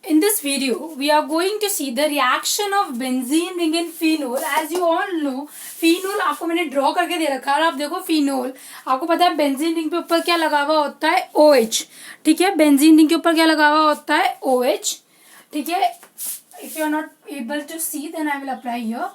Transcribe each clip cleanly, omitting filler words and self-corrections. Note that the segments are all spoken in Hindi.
In this video, we are going to see the reaction of benzene ring and phenol. As you all know, phenol आपको मैंने ड्रॉ करके दे रखा है। आप देखो phenol, आपको पता है बेंजीन रिंग पे ऊपर क्या लगा हुआ होता है, OH। ठीक है, बेंजीन रिंग के ऊपर क्या लगा हुआ होता है, OH। ठीक है, if you are not able to see, then I will apply here.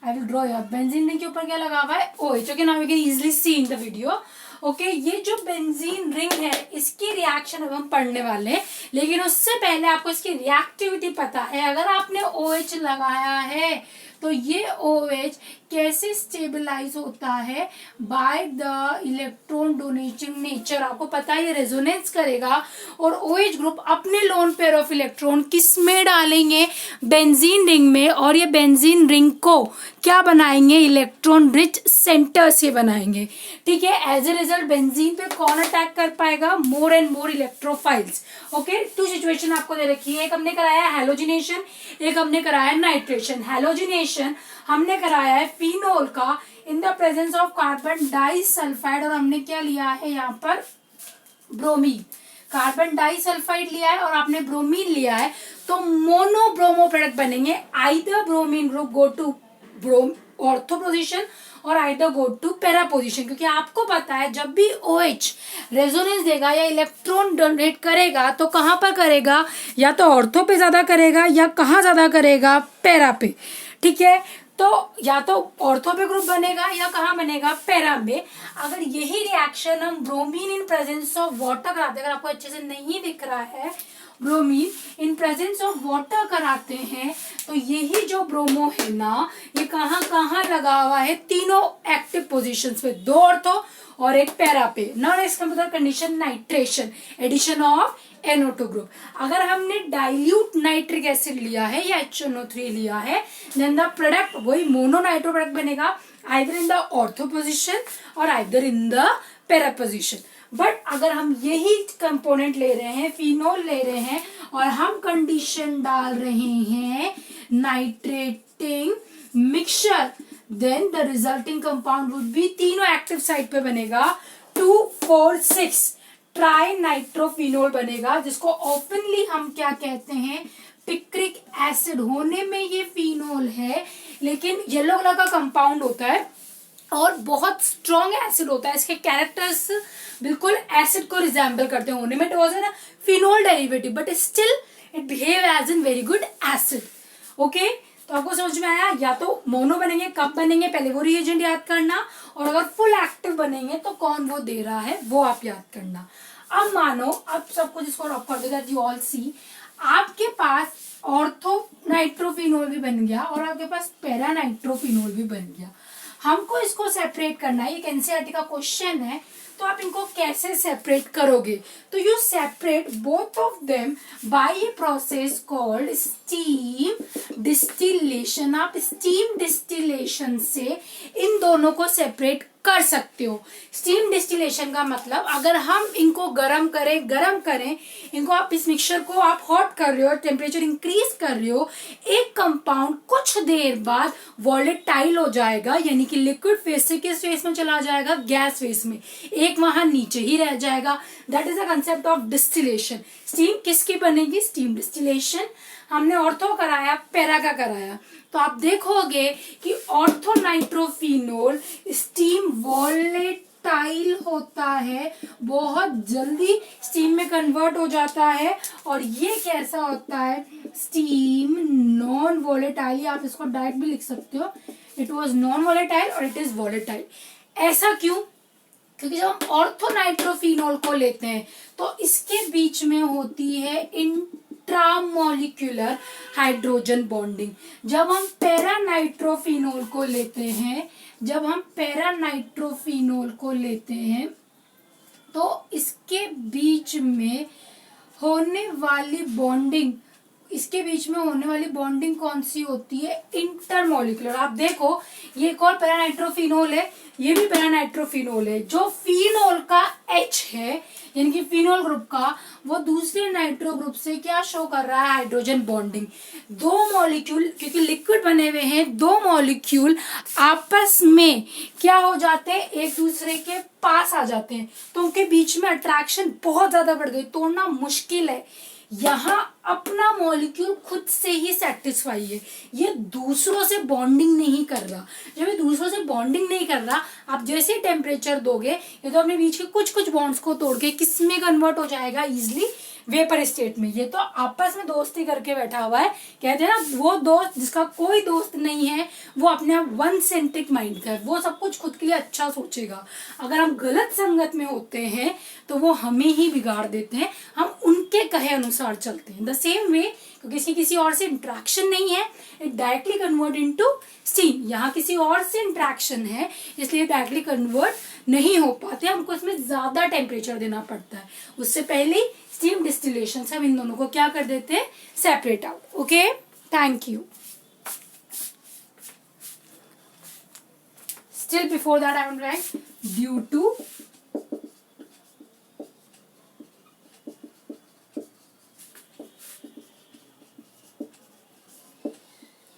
I will draw here. Benzene ring के ऊपर क्या लगा हुआ है, OH। Okay, now we can easily see in the video. Okay ये जो बेंजीन रिंग है इसकी रिएक्शन अब हम पढ़ने वाले हैं, लेकिन उससे पहले आपको इसकी रिएक्टिविटी पता है। अगर आपने OH लगाया है तो ये OH कैसे स्टेबलाइज होता है, by the electron donating nature. आपको पता है ये रेजोनेंस करेगा और OH ग्रुप अपने लोन पेयर ऑफ इलेक्ट्रॉन किस में डालेंगे, बेंजीन रिंग में, और ये बेंजीन रिंग को क्या बनाएंगे, इलेक्ट्रॉन रिच सेंटर से बनाएंगे। ठीक है, एज ए रिजल्ट बेंजीन पे कौन अटैक कर पाएगा, more and more electrophiles. Okay, two situation आपको दे रखी है, एक हमने कराया हैलोजिनेशन, एक हमने कराया नाइट्रेशन। हैलोजिनेशन हमने कराया है फिनोल का in the presence of carbon disulphide, और हमने क्या लिया है यहाँ पर, ब्रोमीन। कार्बन डाइसल्फाइड लिया है और आपने ब्रोमीन लिया है, तो मोनो ब्रोमो प्रोडक्ट बनेंगे। Either bromine group go to ortho position और either go to para position, क्योंकि आपको पता है जब भी OH रेजोनेंस देगा या इलेक्ट्रॉन डोनेट करेगा तो कहाँ पर करेगा, या तो ऑर्थो पे ज्यादा करेगा या कहाँ ज्यादा करेगा, पैरा पे। ठीक है, तो या तो ऑर्थो पे ग्रुप बनेगा या कहाँ बनेगा, पैरा में। अगर यही रिएक्शन हम bromine in presence of water कराते हैं, अगर आपको अच्छे से नहीं दिख रहा है, bromine in presence of water कराते हैं, तो यही जो ब्रोमो है ना, ये कहाँ कहाँ लगा हुआ है, तीनों एक्टिव पोजीशंस पे, दो ऑर्थो और एक पैरा पे। Non experimental condition nitration, addition of NO2 ग्रुप। अगर हमने डाइल्यूट नाइट्रिक एसिड लिया है या HNO3 लिया है, देन द प्रोडक्ट वही मोनो नाइट्रो प्रोडक्ट बनेगा, either in the ortho position और either in the para position. But अगर हम यही कंपोनेंट ले रहे हैं, फिनोल ले रहे हैं, और हम कंडीशन डाल रहे हैं nitrating mixture, then the resulting compound would be, तीनों एक्टिव साइट पे बनेगा, 2,4,6 ट्राई नाइट्रोफिनोल बनेगा, जिसको ओपनली हम क्या कहते हैं, पिक्रिक एसिड। होने में ये फिनोल है, लेकिन येलो कलर का कंपाउंड होता है और बहुत स्ट्रॉन्ग एसिड होता है। इसके कैरेक्टर्स बिल्कुल एसिड को रिजेंबल करते हैं। होने में it was an phenol derivative, but still it behave as an very good acid. Okay, तो आपको समझ में आया, या तो मोनो बनेंगे, कब बनेंगे, पहले वो रिएजेंट याद करना, और अगर फुल एक्टिव बनेंगे तो कौन वो दे रहा है वो आप याद करना। अब मानो, अब सब कुछ इसको रॉक कर दो, दैट यू ऑल सी, आपके पास ऑर्थो नाइट्रोफिनोल भी बन गया और आपके पास पैरा नाइट्रोफिनोल भी बन गया। हमको इसको सेपरेट करना है, ये एनसीईआरटी का क्वेश्चन है, तो आप इनको कैसे सेपरेट करोगे, तो you separate both of them by a process called steam distillation. आप स्टीम डिस्टिलेशन से इन दोनों को सेपरेट कर सकते हो। स्टीम डिस्टिलेशन का मतलब, अगर हम इनको गरम करें, इनको आप इस मिक्सचर को आप हॉट कर रहे हो, टेम्परेचर इंक्रीज कर रहे हो, एक कंपाउंड कुछ देर बाद वॉलेटाइल हो जाएगा, यानी कि लिक्विड फेज से किस फेज में चला जाएगा, गैस फेज में, एक वहां नीचे ही रह जाएगा। That is the concept of distillation. Steam किसकी बनेगी, स्टीम डिस्टिलेशन। हमने ऑर्थो कराया, पैरा का कराया, तो आप देखोगे कि ऑर्थो नाइट्रोफिनोल स्टीम वॉलेटाइल होता है, बहुत जल्दी स्टीम में कन्वर्ट हो जाता है, और ये कैसा होता है, स्टीम नॉन वॉलेटाइल। आप इसको डायरेक्ट भी लिख सकते हो, इट वाज नॉन वॉलेटाइल और इट इज वॉलेटाइल। ऐसा क्यों, क्योंकि जब हम ऑर्थो नाइट्रोफिनोल को लेते हैं तो इसके बीच में होती है इंट्रामोलिक्यूलर हाइड्रोजन बॉन्डिंग। जब हम पैरा नाइट्रोफिनोल को लेते हैं, तो इसके बीच में होने वाली बॉन्डिंग कौन सी होती है, इंटरमोलिकुलर। आप देखो, ये एक और पैरा नाइट्रोफिनोल है, ये भी पैरा नाइट्रोफिनोल है। जो फिनोल का H है, यानी कि फिनोल ग्रुप का, वो दूसरे नाइट्रो ग्रुप से क्या शो कर रहा है, हाइड्रोजन बॉन्डिंग। दो मॉलिक्यूल, क्योंकि लिक्विड बने हुए हैं, दो मॉलिक्यूल आपस में क्या हो जाते हैं, एक दूसरे के पास आ जाते हैं, तो उनके बीच में अट्रैक्शन बहुत ज्यादा बढ़ गई, तोड़ना मुश्किल है। यहाँ अपना मॉलिक्यूल खुद से ही सेटिस्फाई है, ये दूसरों से बॉन्डिंग नहीं कर रहा। जब ये दूसरों से बॉन्डिंग नहीं कर रहा, आप जैसे टेम्परेचर दोगे ये तो अपने बीच के कुछ कुछ बॉन्ड्स को तोड़ के किस में कन्वर्ट हो जाएगा, इजिली वेपर स्टेट में। ये तो आपस में दोस्ती करके बैठा हुआ है। कहते हैं ना, वो दोस्त जिसका कोई दोस्त नहीं है वो अपने आप वन सेंट्रिक माइंड का है, वो सब कुछ खुद के लिए अच्छा सोचेगा। अगर हम गलत संगत में होते हैं तो वो हमें ही बिगाड़ देते हैं, हम उनके कहे अनुसार चलते हैं। द सेम वे, क्योंकि किसी और से इंट्रैक्शन नहीं है, it directly convert into steam. यहाँ किसी और से इंट्रैक्शन है इसलिए डायरेक्टली कन्वर्ट नहीं हो पाते, हमको इसमें ज्यादा टेम्परेचर देना पड़ता है। उससे पहले स्टीम डिस्टिलेशन से हम इन दोनों को क्या कर देते हैं, separate out. Okay, thank you. Still before that I will write due to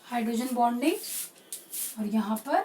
hydrogen bonding और यहाँ पर